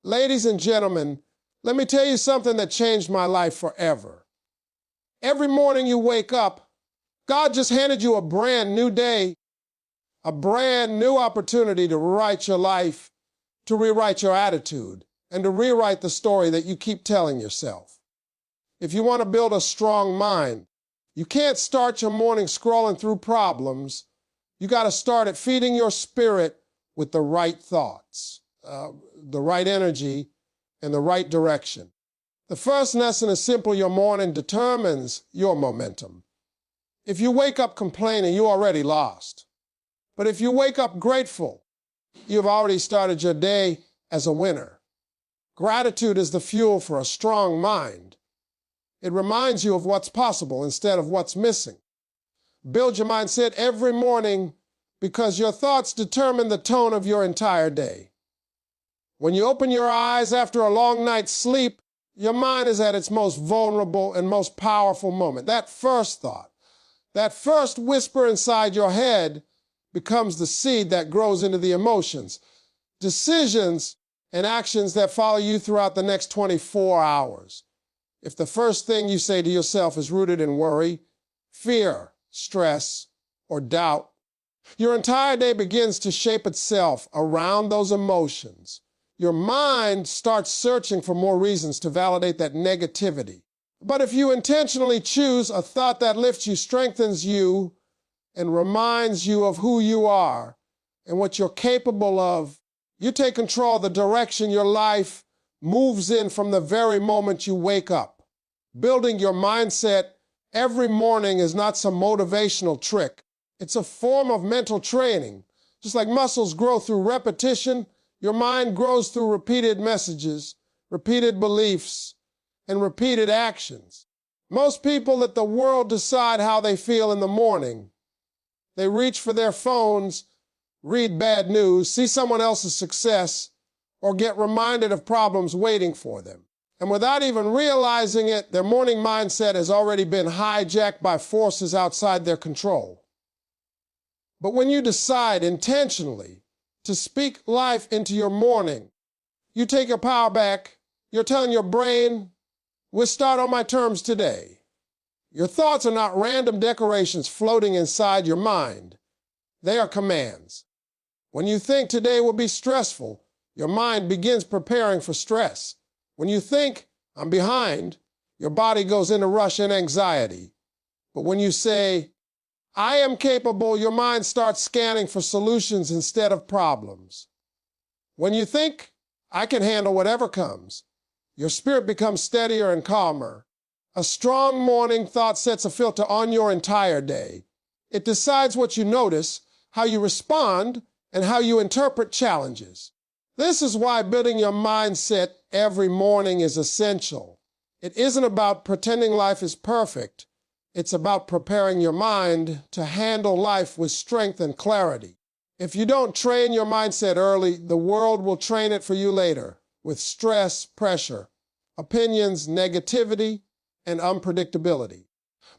Ladies and gentlemen, let me tell you something that changed my life forever. Every morning you wake up, God just handed you a brand new day, a brand new opportunity to rewrite your life, to rewrite your attitude, and to rewrite the story that you keep telling yourself. If you want to build a strong mind, you can't start your morning scrolling through problems. You got to start at feeding your spirit with the right thoughts, the right energy, and the right direction. The first lesson is simple. Your morning determines your momentum. If you wake up complaining, you're already lost. But if you wake up grateful, you've already started your day as a winner. Gratitude is the fuel for a strong mind. It reminds you of what's possible instead of what's missing. Build your mindset every morning because your thoughts determine the tone of your entire day. When you open your eyes after a long night's sleep, your mind is at its most vulnerable and most powerful moment. That first thought, that first whisper inside your head becomes the seed that grows into the emotions, decisions, and actions that follow you throughout the next 24 hours. If the first thing you say to yourself is rooted in worry, fear, stress, or doubt, your entire day begins to shape itself around those emotions. Your mind starts searching for more reasons to validate that negativity. But if you intentionally choose a thought that lifts you, strengthens you, and reminds you of who you are and what you're capable of, you take control of the direction your life moves in from the very moment you wake up. Building your mindset every morning is not some motivational trick. It's a form of mental training. Just like muscles grow through repetition, your mind grows through repeated messages, repeated beliefs, and repeated actions. Most people let the world decide how they feel in the morning. They reach for their phones, read bad news, see someone else's success, or get reminded of problems waiting for them. And without even realizing it, their morning mindset has already been hijacked by forces outside their control. But when you decide intentionally to speak life into your morning, you take your power back. You're telling your brain, we'll start on my terms today. Your thoughts are not random decorations floating inside your mind. They are commands. When you think today will be stressful, your mind begins preparing for stress. When you think, I'm behind, your body goes into rush and anxiety. But when you say, I am capable, your mind starts scanning for solutions instead of problems. When you think, I can handle whatever comes, your spirit becomes steadier and calmer. A strong morning thought sets a filter on your entire day. It decides what you notice, how you respond, and how you interpret challenges. This is why building your mindset every morning is essential. It isn't about pretending life is perfect. It's about preparing your mind to handle life with strength and clarity. If you don't train your mindset early, the world will train it for you later with stress, pressure, opinions, negativity, and unpredictability.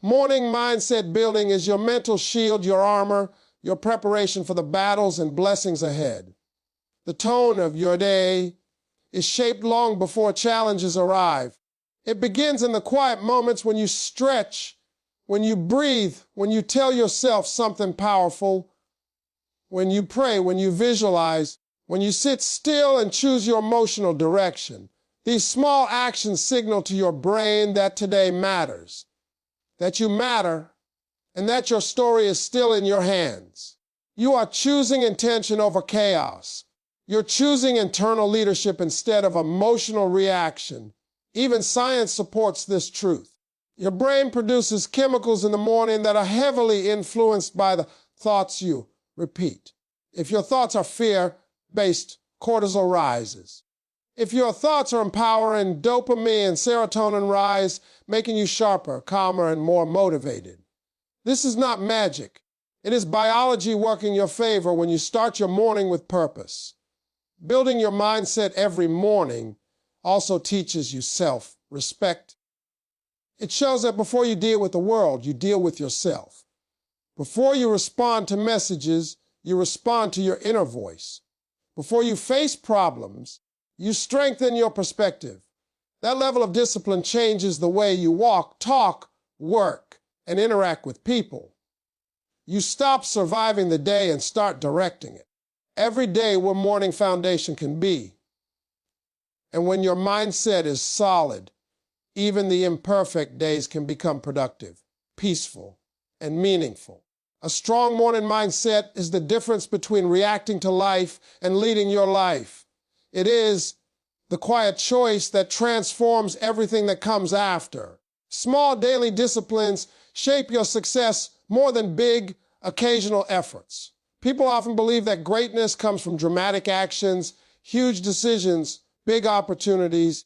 Morning mindset building is your mental shield, your armor, your preparation for the battles and blessings ahead. The tone of your day is shaped long before challenges arrive. It begins in the quiet moments when you stretch, when you breathe, when you tell yourself something powerful, when you pray, when you visualize, when you sit still and choose your emotional direction. These small actions signal to your brain that today matters, that you matter, and that your story is still in your hands. You are choosing intention over chaos. You're choosing internal leadership instead of emotional reaction. Even science supports this truth. Your brain produces chemicals in the morning that are heavily influenced by the thoughts you repeat. If your thoughts are fear-based, cortisol rises. If your thoughts are empowering, dopamine and serotonin rise, making you sharper, calmer, and more motivated. This is not magic. It is biology working in your favor when you start your morning with purpose. Building your mindset every morning also teaches you self-respect. It shows that before you deal with the world, you deal with yourself. Before you respond to messages, you respond to your inner voice. Before you face problems, You strengthen your perspective. That level of discipline changes the way you walk, talk, work, and interact with people. You stop surviving the day and start directing it. Every day where morning foundation can be. And when your mindset is solid, even the imperfect days can become productive, peaceful, and meaningful. A strong morning mindset is the difference between reacting to life and leading your life. It is the quiet choice that transforms everything that comes after. Small daily disciplines shape your success more than big, occasional efforts. People often believe that greatness comes from dramatic actions, huge decisions, big opportunities,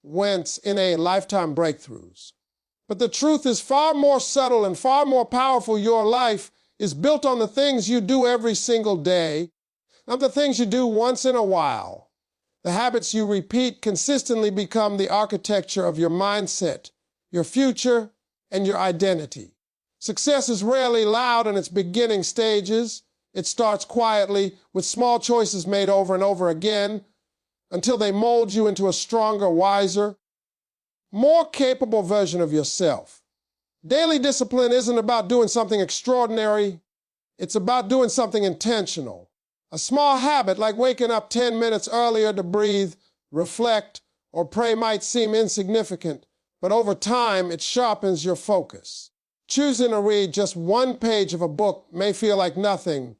once in a lifetime breakthroughs. But the truth is far more subtle and far more powerful. Your life is built on the things you do every single day, not the things you do once in a while. The habits you repeat consistently become the architecture of your mindset, your future, and your identity. Success is rarely loud in its beginning stages. It starts quietly with small choices made over and over again until they mold you into a stronger, wiser, more capable version of yourself. Daily discipline isn't about doing something extraordinary. It's about doing something intentional. A small habit like waking up 10 minutes earlier to breathe, reflect, or pray might seem insignificant, but over time it sharpens your focus. Choosing to read just one page of a book may feel like nothing,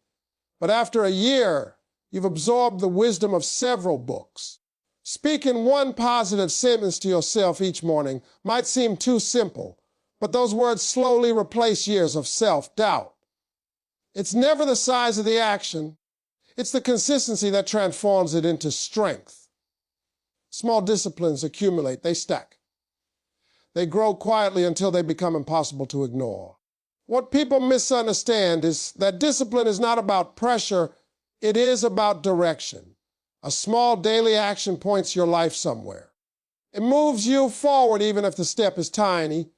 but after a year, you've absorbed the wisdom of several books. Speaking one positive sentence to yourself each morning might seem too simple, but those words slowly replace years of self-doubt. It's never the size of the action. It's the consistency that transforms it into strength. Small disciplines accumulate, they stack. They grow quietly until they become impossible to ignore. What people misunderstand is that discipline is not about pressure, it is about direction. A small daily action points your life somewhere. It moves you forward even if the step is tiny.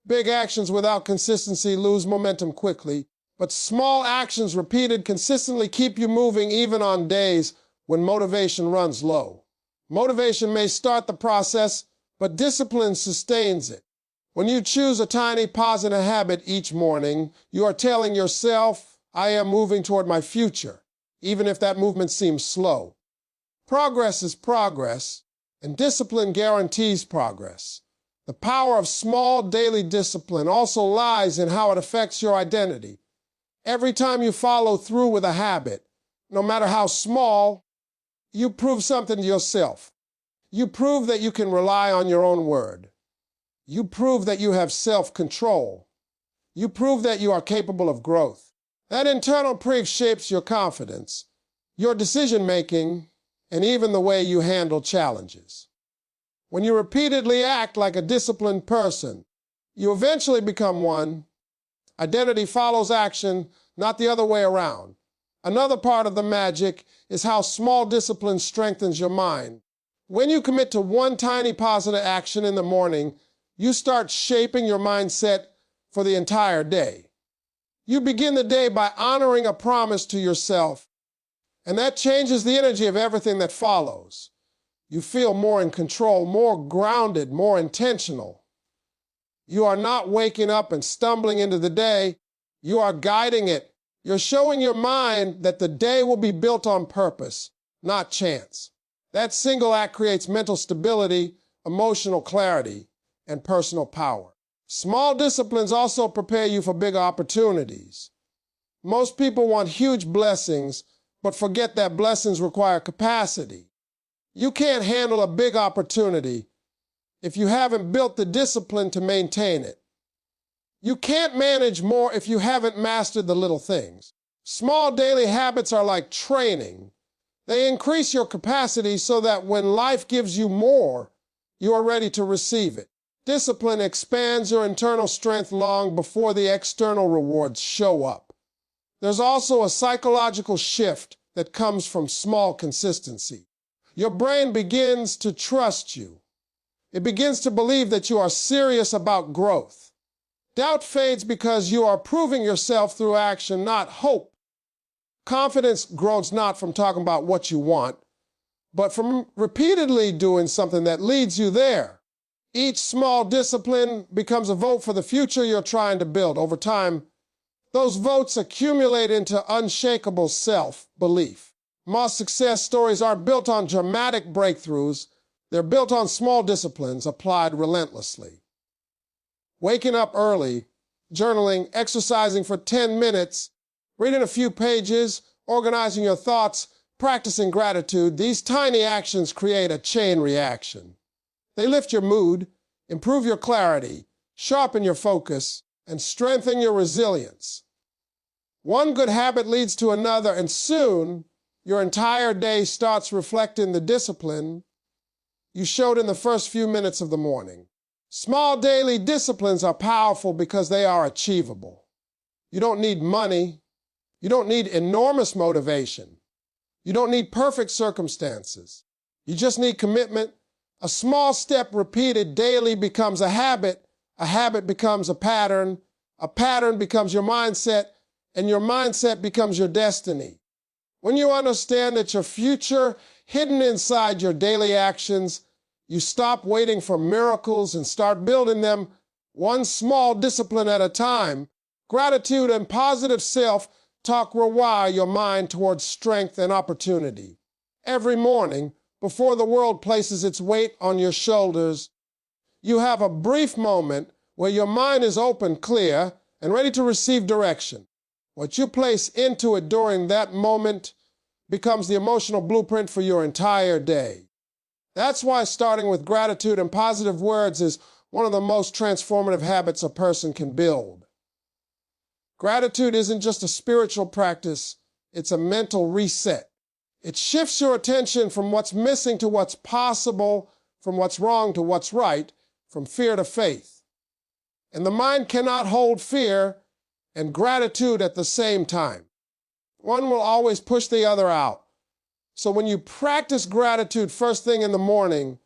Big actions without consistency lose momentum quickly, but small actions repeated consistently keep you moving even on days when motivation runs low. Motivation may start the process, but discipline sustains it. When you choose a tiny positive habit each morning, you are telling yourself, I am moving toward my future, even if that movement seems slow. Progress is progress, and discipline guarantees progress. The power of small daily discipline also lies in how it affects your identity. Every time you follow through with a habit, no matter how small, you prove something to yourself. You prove that you can rely on your own word. You prove that you have self-control. You prove that you are capable of growth. That internal proof shapes your confidence, your decision-making, and even the way you handle challenges. When you repeatedly act like a disciplined person, you eventually become one. Identity follows action, not the other way around. Another part of the magic is how small discipline strengthens your mind. When you commit to one tiny positive action in the morning, you start shaping your mindset for the entire day. You begin the day by honoring a promise to yourself, and that changes the energy of everything that follows. You feel more in control, more grounded, more intentional. You are not waking up and stumbling into the day. You are guiding it. You're showing your mind that the day will be built on purpose, not chance. That single act creates mental stability, emotional clarity, and personal power. Small disciplines also prepare you for big opportunities. Most people want huge blessings, but forget that blessings require capacity. You can't handle a big opportunity if you haven't built the discipline to maintain it. You can't manage more if you haven't mastered the little things. Small daily habits are like training. They increase your capacity so that when life gives you more, you are ready to receive it. Discipline expands your internal strength long before the external rewards show up. There's also a psychological shift that comes from small consistency. Your brain begins to trust you. It begins to believe that you are serious about growth. Doubt fades because you are proving yourself through action, not hope. Confidence grows not from talking about what you want, but from repeatedly doing something that leads you there. Each small discipline becomes a vote for the future you're trying to build. Over time, those votes accumulate into unshakable self-belief. Most success stories aren't built on dramatic breakthroughs. They're built on small disciplines applied relentlessly. Waking up early, journaling, exercising for 10 minutes, reading a few pages, organizing your thoughts, practicing gratitude, these tiny actions create a chain reaction. They lift your mood, improve your clarity, sharpen your focus, and strengthen your resilience. One good habit leads to another, and soon your entire day starts reflecting the discipline you showed in the first few minutes of the morning. Small daily disciplines are powerful because they are achievable. You don't need money. You don't need enormous motivation. You don't need perfect circumstances. You just need commitment. A small step repeated daily becomes a habit becomes a pattern becomes your mindset, and your mindset becomes your destiny. When you understand that your future hidden inside your daily actions, you stop waiting for miracles and start building them one small discipline at a time. Gratitude and positive self-talk rewire your mind towards strength and opportunity. Every morning, before the world places its weight on your shoulders, you have a brief moment where your mind is open, clear, and ready to receive direction. What you place into it during that moment becomes the emotional blueprint for your entire day. That's why starting with gratitude and positive words is one of the most transformative habits a person can build. Gratitude isn't just a spiritual practice, it's a mental reset. It shifts your attention from what's missing to what's possible, from what's wrong to what's right, from fear to faith. And the mind cannot hold fear and gratitude at the same time. One will always push the other out. So when you practice gratitude first thing in the morning,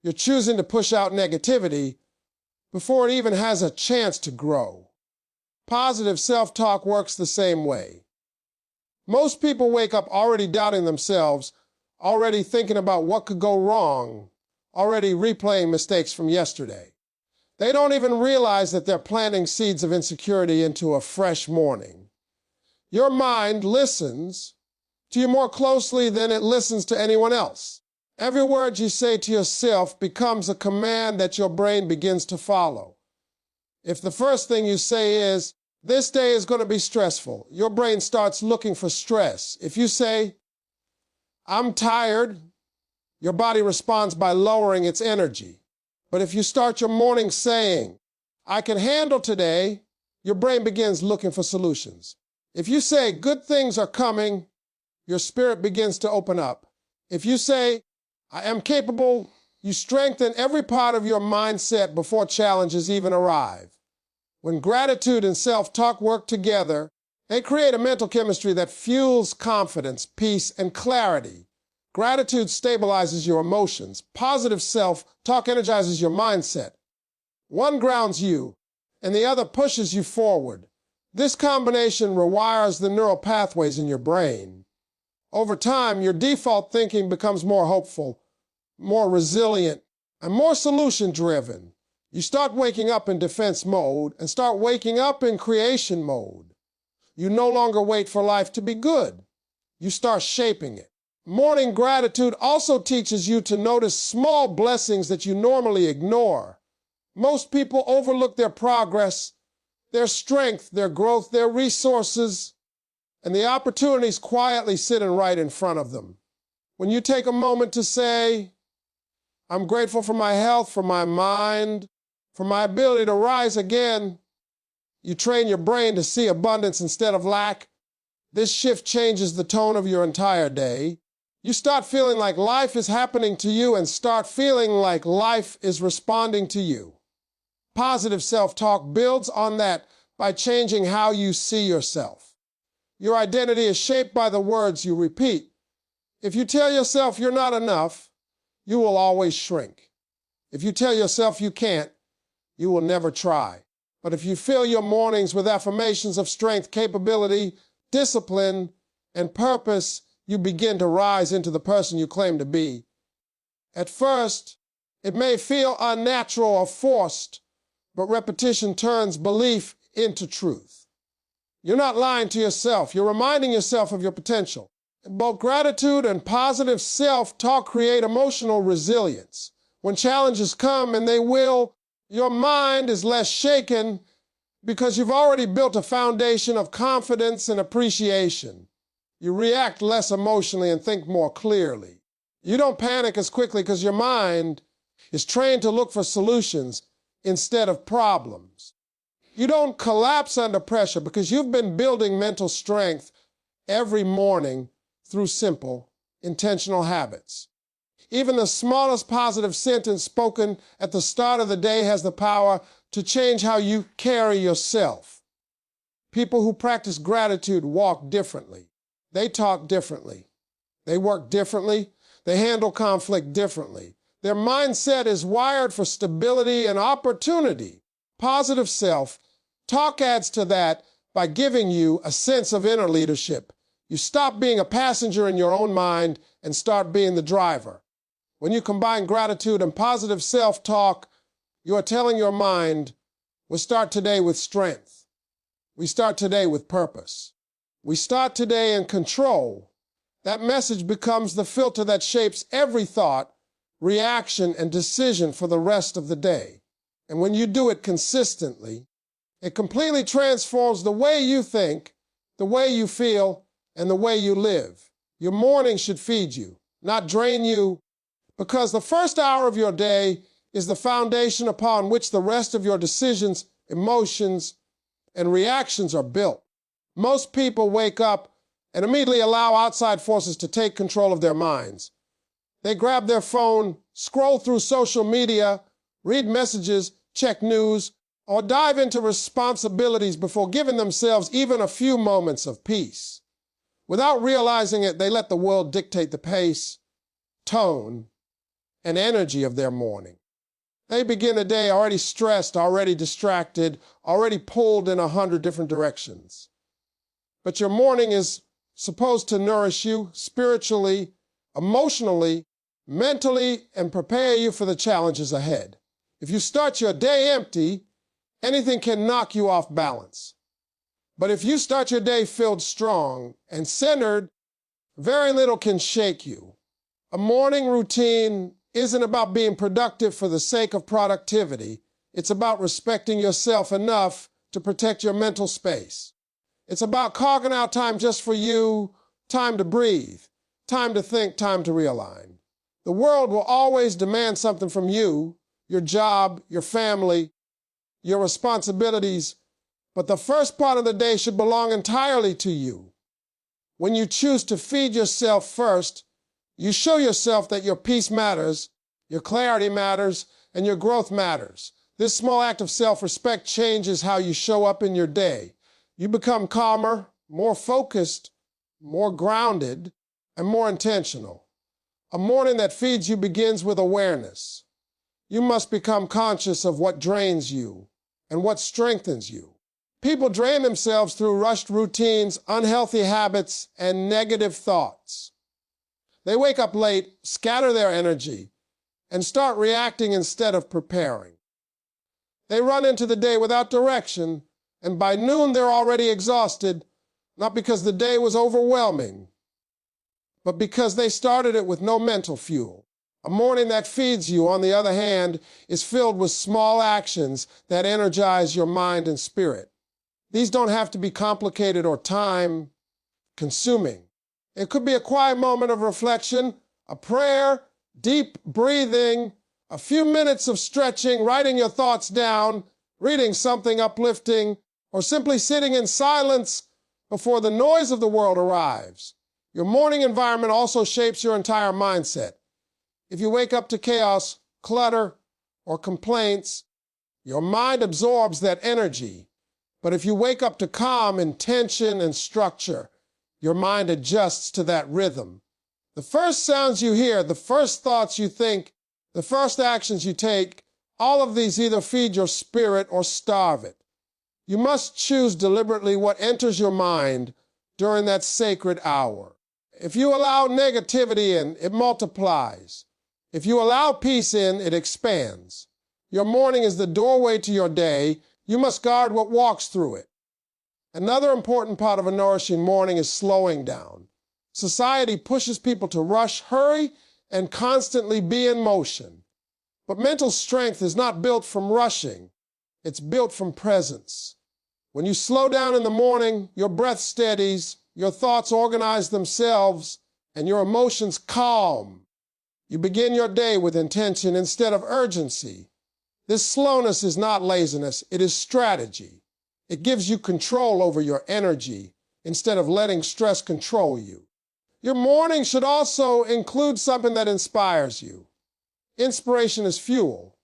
you're choosing to push out negativity before it even has a chance to grow. Positive self-talk works the same way. Most people wake up already doubting themselves, already thinking about what could go wrong, already replaying mistakes from yesterday. They don't even realize that they're planting seeds of insecurity into a fresh morning. Your mind listens to you more closely than it listens to anyone else. Every word you say to yourself becomes a command that your brain begins to follow. If the first thing you say is, "This day is going to be stressful," your brain starts looking for stress. If you say, "I'm tired," your body responds by lowering its energy. But if you start your morning saying, "I can handle today," your brain begins looking for solutions. If you say, "Good things are coming," your spirit begins to open up. If you say, "I am capable," you strengthen every part of your mindset before challenges even arrive. When gratitude and self-talk work together, they create a mental chemistry that fuels confidence, peace, and clarity. Gratitude stabilizes your emotions. Positive self-talk energizes your mindset. One grounds you, and the other pushes you forward. This combination rewires the neural pathways in your brain. Over time, your default thinking becomes more hopeful, more resilient, and more solution-driven. You start waking up in defense mode and start waking up in creation mode. You no longer wait for life to be good. You start shaping it. Morning gratitude also teaches you to notice small blessings that you normally ignore. Most people overlook their progress, their strength, their growth, their resources, and the opportunities quietly sitting right in front of them. When you take a moment to say, "I'm grateful for my health, for my mind, for my ability to rise again," you train your brain to see abundance instead of lack. This shift changes the tone of your entire day. You start feeling like life is happening to you and start feeling like life is responding to you. Positive self-talk builds on that by changing how you see yourself. Your identity is shaped by the words you repeat. If you tell yourself you're not enough, you will always shrink. If you tell yourself you can't, you will never try. But if you fill your mornings with affirmations of strength, capability, discipline, and purpose, you begin to rise into the person you claim to be. At first, it may feel unnatural or forced, but repetition turns belief into truth. You're not lying to yourself. You're reminding yourself of your potential. Both gratitude and positive self-talk create emotional resilience. When challenges come, and they will, your mind is less shaken because you've already built a foundation of confidence and appreciation. You react less emotionally and think more clearly. You don't panic as quickly because your mind is trained to look for solutions instead of problems. You don't collapse under pressure because you've been building mental strength every morning through simple, intentional habits. Even the smallest positive sentence spoken at the start of the day has the power to change how you carry yourself. People who practice gratitude walk differently. They talk differently. They work differently. They handle conflict differently. Their mindset is wired for stability and opportunity. Positive self-talk adds to that by giving you a sense of inner leadership. You stop being a passenger in your own mind and start being the driver. When you combine gratitude and positive self-talk, you are telling your mind, we start today with strength. We start today with purpose. We start today in control. That message becomes the filter that shapes every thought, reaction, and decision for the rest of the day. And when you do it consistently, it completely transforms the way you think, the way you feel, and the way you live. Your morning should feed you, not drain you, because the first hour of your day is the foundation upon which the rest of your decisions, emotions, and reactions are built. Most people wake up and immediately allow outside forces to take control of their minds. They grab their phone, scroll through social media, read messages, check news, or dive into responsibilities before giving themselves even a few moments of peace. Without realizing it, they let the world dictate the pace, tone, and energy of their morning. They begin a day already stressed, already distracted, already pulled in 100 different directions. But your morning is supposed to nourish you spiritually, emotionally, mentally, and prepare you for the challenges ahead. If you start your day empty, anything can knock you off balance. But if you start your day filled strong and centered, very little can shake you. A morning routine isn't about being productive for the sake of productivity. It's about respecting yourself enough to protect your mental space. It's about carving out time just for you, time to breathe, time to think, time to realign. The world will always demand something from you, your job, your family, your responsibilities, but the first part of the day should belong entirely to you. When you choose to feed yourself first, you show yourself that your peace matters, your clarity matters, and your growth matters. This small act of self-respect changes how you show up in your day. You become calmer, more focused, more grounded, and more intentional. A morning that feeds you begins with awareness. You must become conscious of what drains you and what strengthens you. People drain themselves through rushed routines, unhealthy habits, and negative thoughts. They wake up late, scatter their energy, and start reacting instead of preparing. They run into the day without direction, and by noon they're already exhausted, not because the day was overwhelming, but because they started it with no mental fuel. A morning that feeds you, on the other hand, is filled with small actions that energize your mind and spirit. These don't have to be complicated or time-consuming. It could be a quiet moment of reflection, a prayer, deep breathing, a few minutes of stretching, writing your thoughts down, reading something uplifting, or simply sitting in silence before the noise of the world arrives. Your morning environment also shapes your entire mindset. If you wake up to chaos, clutter, or complaints, your mind absorbs that energy. But if you wake up to calm, intention, and structure, your mind adjusts to that rhythm. The first sounds you hear, the first thoughts you think, the first actions you take, all of these either feed your spirit or starve it. You must choose deliberately what enters your mind during that sacred hour. If you allow negativity in, it multiplies. If you allow peace in, it expands. Your morning is the doorway to your day. You must guard what walks through it. Another important part of a nourishing morning is slowing down. Society pushes people to rush, hurry, and constantly be in motion. But mental strength is not built from rushing. It's built from presence. When you slow down in the morning, your breath steadies, your thoughts organize themselves, and your emotions calm. You begin your day with intention instead of urgency. This slowness is not laziness, it is strategy. It gives you control over your energy instead of letting stress control you. Your morning should also include something that inspires you. Inspiration is fuel.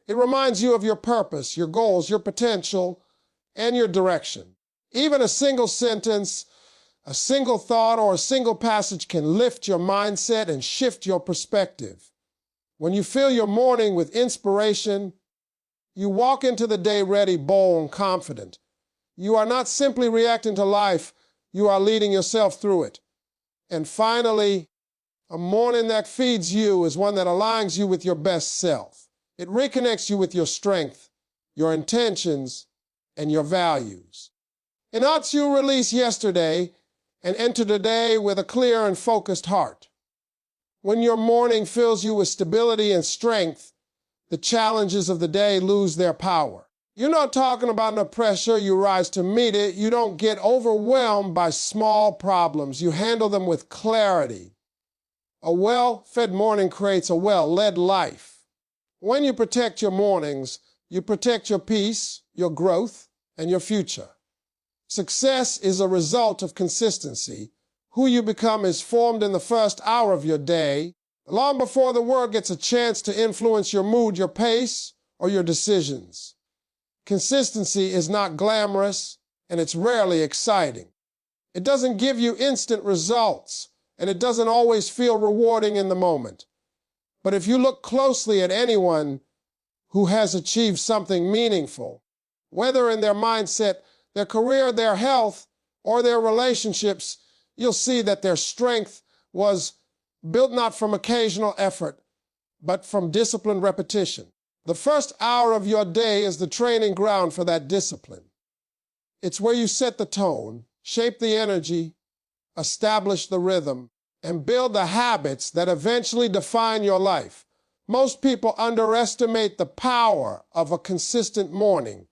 It reminds you of your purpose, your goals, your potential, and your direction. Even a single sentence, a single thought, or a single passage can lift your mindset and shift your perspective. When you fill your morning with inspiration, you walk into the day ready, bold, and confident. You are not simply reacting to life, you are leading yourself through it. And finally, a morning that feeds you is one that aligns you with your best self. It reconnects you with your strength, your intentions, and your values. It lets you release yesterday and enter the day with a clear and focused heart. When your morning fills you with stability and strength, the challenges of the day lose their power. You're not talking about no pressure, you rise to meet it. You don't get overwhelmed by small problems. You handle them with clarity. A well-fed morning creates a well-led life. When you protect your mornings, you protect your peace, your growth, and your future. Success is a result of consistency. Who you become is formed in the first hour of your day, long before the world gets a chance to influence your mood, your pace, or your decisions. Consistency is not glamorous, and it's rarely exciting. It doesn't give you instant results, and it doesn't always feel rewarding in the moment. But if you look closely at anyone who has achieved something meaningful, whether in their mindset, their career, their health, or their relationships, you'll see that their strength was built not from occasional effort, but from disciplined repetition. The first hour of your day is the training ground for that discipline. It's where you set the tone, shape the energy, establish the rhythm, and build the habits that eventually define your life. Most people underestimate the power of a consistent morning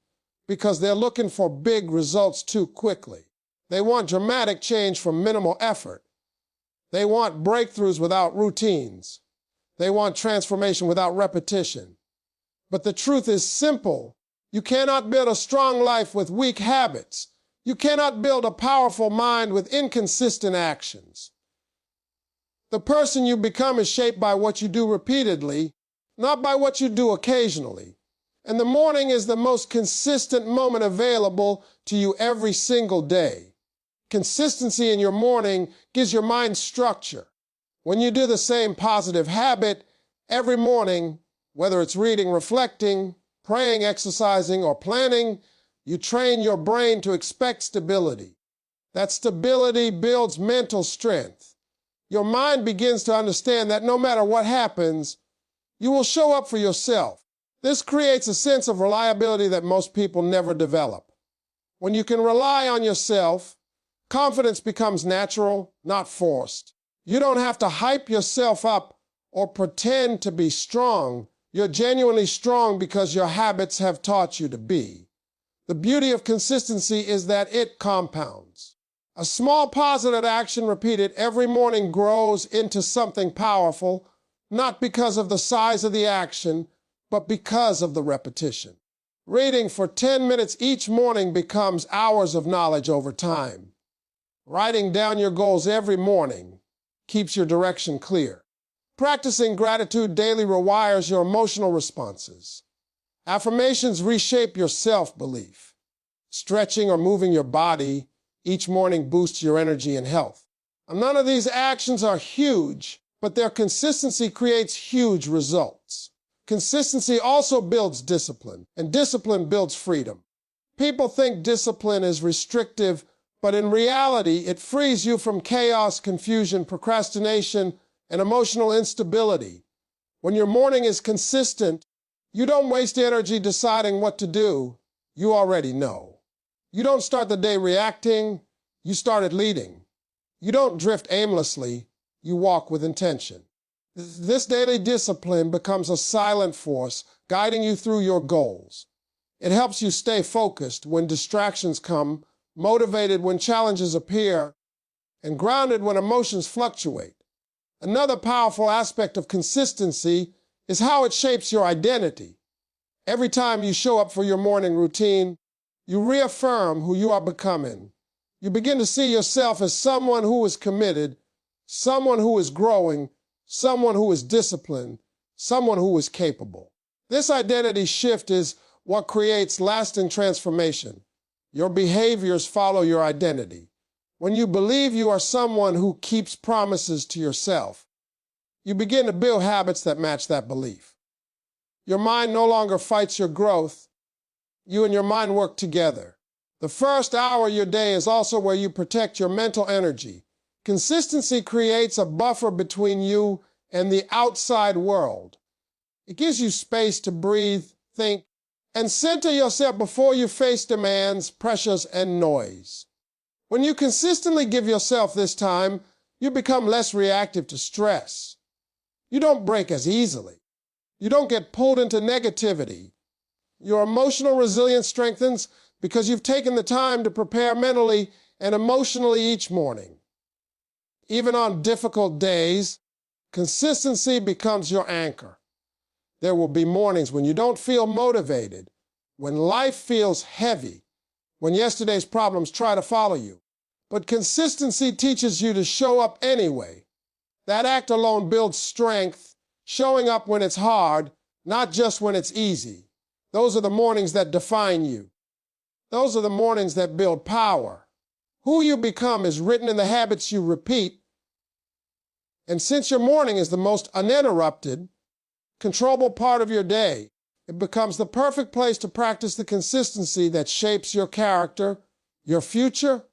because they're looking for big results too quickly. They want dramatic change from minimal effort. They want breakthroughs without routines. They want transformation without repetition. But the truth is simple. You cannot build a strong life with weak habits. You cannot build a powerful mind with inconsistent actions. The person you become is shaped by what you do repeatedly, not by what you do occasionally. And the morning is the most consistent moment available to you every single day. Consistency in your morning gives your mind structure. When you do the same positive habit every morning, whether it's reading, reflecting, praying, exercising, or planning, you train your brain to expect stability. That stability builds mental strength. Your mind begins to understand that no matter what happens, you will show up for yourself. This creates a sense of reliability that most people never develop. When you can rely on yourself, confidence becomes natural, not forced. You don't have to hype yourself up or pretend to be strong. You're genuinely strong because your habits have taught you to be. The beauty of consistency is that it compounds. A small positive action repeated every morning grows into something powerful, not because of the size of the action, but because of the repetition. Reading for 10 minutes each morning becomes hours of knowledge over time. Writing down your goals every morning keeps your direction clear. Practicing gratitude daily rewires your emotional responses. Affirmations reshape your self-belief. Stretching or moving your body each morning boosts your energy and health. None of these actions are huge, but their consistency creates huge results. Consistency also builds discipline, and discipline builds freedom. People think discipline is restrictive, But in reality, it frees you from chaos, confusion, procrastination, and emotional instability. When your morning is consistent, you don't waste energy deciding what to do. You already know. You don't start the day reacting. You start it leading. You don't drift aimlessly. You walk with intention. This daily discipline becomes a silent force guiding you through your goals. It helps you stay focused when distractions come, motivated when challenges appear, and grounded when emotions fluctuate. Another powerful aspect of consistency is how it shapes your identity. Every time you show up for your morning routine, you reaffirm who you are becoming. You begin to see yourself as someone who is committed, someone who is growing, someone who is disciplined, someone who is capable. This identity shift is what creates lasting transformation. Your behaviors follow your identity. When you believe you are someone who keeps promises to yourself, you begin to build habits that match that belief. Your mind no longer fights your growth. You and your mind work together. The first hour of your day is also where you protect your mental energy. Consistency creates a buffer between you and the outside world. It gives you space to breathe, think, and center yourself before you face demands, pressures, and noise. When you consistently give yourself this time, you become less reactive to stress. You don't break as easily. You don't get pulled into negativity. Your emotional resilience strengthens because you've taken the time to prepare mentally and emotionally each morning. Even on difficult days, consistency becomes your anchor. There will be mornings when you don't feel motivated, when life feels heavy, when yesterday's problems try to follow you. But consistency teaches you to show up anyway. That act alone builds strength, showing up when it's hard, not just when it's easy. Those are the mornings that define you. Those are the mornings that build power. Who you become is written in the habits you repeat. And since your morning is the most uninterrupted, controllable part of your day, it becomes the perfect place to practice the consistency that shapes your character, your future,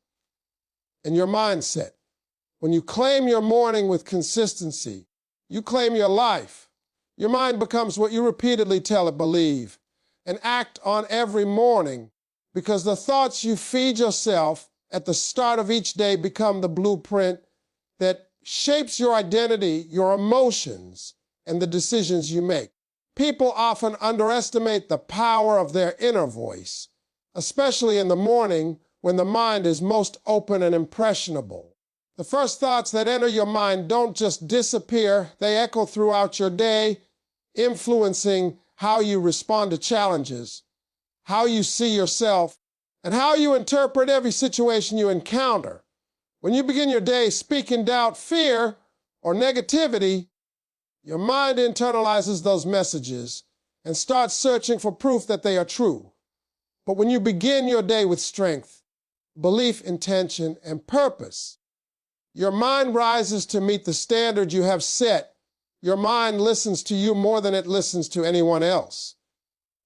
and your mindset. When you claim your morning with consistency, you claim your life. Your mind becomes what you repeatedly tell it believe and act on every morning, because the thoughts you feed yourself at the start of each day become the blueprint that shapes your identity, your emotions, and the decisions you make. People often underestimate the power of their inner voice, especially in the morning when the mind is most open and impressionable. The first thoughts that enter your mind don't just disappear, they echo throughout your day, influencing how you respond to challenges, how you see yourself, and how you interpret every situation you encounter. When you begin your day speaking doubt, fear, or negativity, your mind internalizes those messages and starts searching for proof that they are true. But when you begin your day with strength, belief, intention, and purpose, your mind rises to meet the standard you have set. Your mind listens to you more than it listens to anyone else.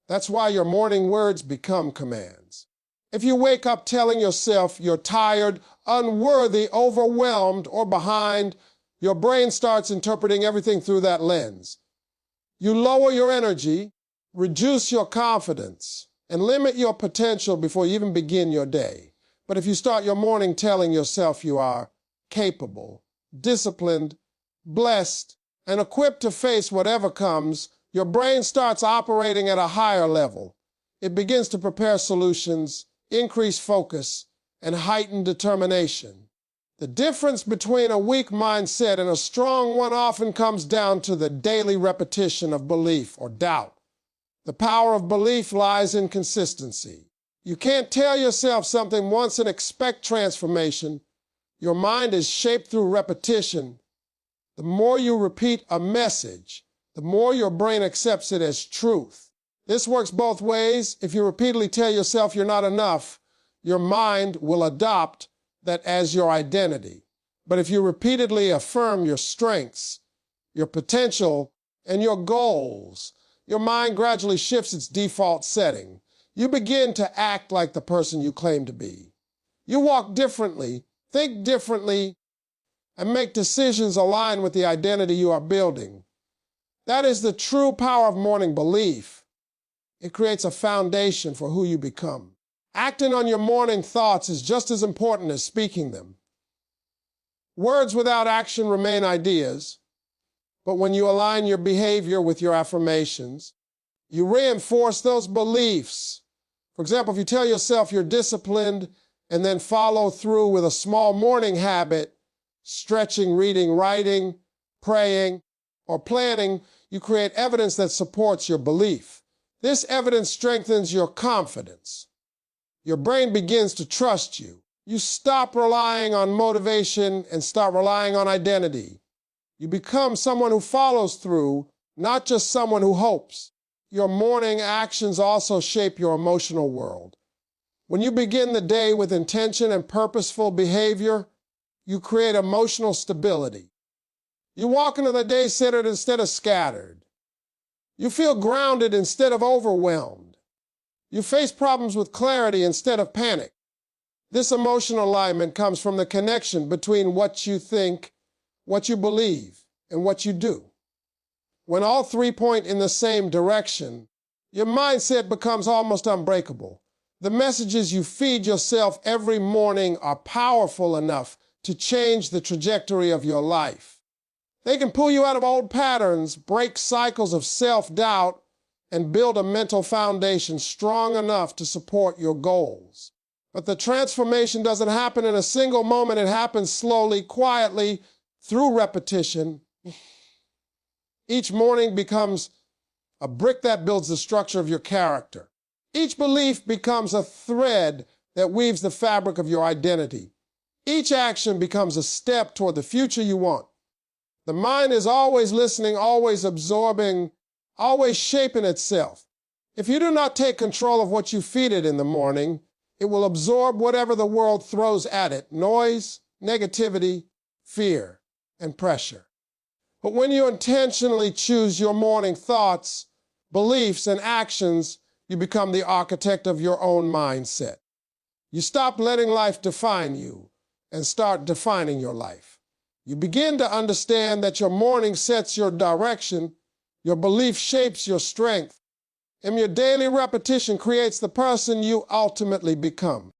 That's why your morning words become commands. If you wake up telling yourself you're tired, unworthy, overwhelmed, or behind, your brain starts interpreting everything through that lens. You lower your energy, reduce your confidence, and limit your potential before you even begin your day. But if you start your morning telling yourself you are capable, disciplined, blessed, and equipped to face whatever comes, your brain starts operating at a higher level. It begins to prepare solutions, increase focus, and heighten determination. The difference between a weak mindset and a strong one often comes down to the daily repetition of belief or doubt. The power of belief lies in consistency. You can't tell yourself something once and expect transformation. Your mind is shaped through repetition. The more you repeat a message, the more your brain accepts it as truth. This works both ways. If you repeatedly tell yourself you're not enough, your mind will adopt that as your identity. But if you repeatedly affirm your strengths, your potential, and your goals, your mind gradually shifts its default setting. You begin to act like the person you claim to be. You walk differently, think differently, and make decisions aligned with the identity you are building. That is the true power of morning belief. It creates a foundation for who you become. Acting on your morning thoughts is just as important as speaking them. Words without action remain ideas, but when you align your behavior with your affirmations, you reinforce those beliefs. For example, if you tell yourself you're disciplined and then follow through with a small morning habit, stretching, reading, writing, praying, or planning, you create evidence that supports your belief. This evidence strengthens your confidence. Your brain begins to trust you. You stop relying on motivation and start relying on identity. You become someone who follows through, not just someone who hopes. Your morning actions also shape your emotional world. When you begin the day with intention and purposeful behavior, you create emotional stability. You walk into the day centered instead of scattered. You feel grounded instead of overwhelmed. You face problems with clarity instead of panic. This emotional alignment comes from the connection between what you think, what you believe, and what you do. When all three point in the same direction, your mindset becomes almost unbreakable. The messages you feed yourself every morning are powerful enough to change the trajectory of your life. They can pull you out of old patterns, break cycles of self-doubt, and build a mental foundation strong enough to support your goals. But the transformation doesn't happen in a single moment. It happens slowly, quietly, through repetition. Each morning becomes a brick that builds the structure of your character. Each belief becomes a thread that weaves the fabric of your identity. Each action becomes a step toward the future you want. The mind is always listening, always absorbing, always shaping itself. If you do not take control of what you feed it in the morning, it will absorb whatever the world throws at it: noise, negativity, fear, and pressure. But when you intentionally choose your morning thoughts, beliefs, and actions, you become the architect of your own mindset. You stop letting life define you and start defining your life. You begin to understand that your morning sets your direction, your belief shapes your strength, and your daily repetition creates the person you ultimately become.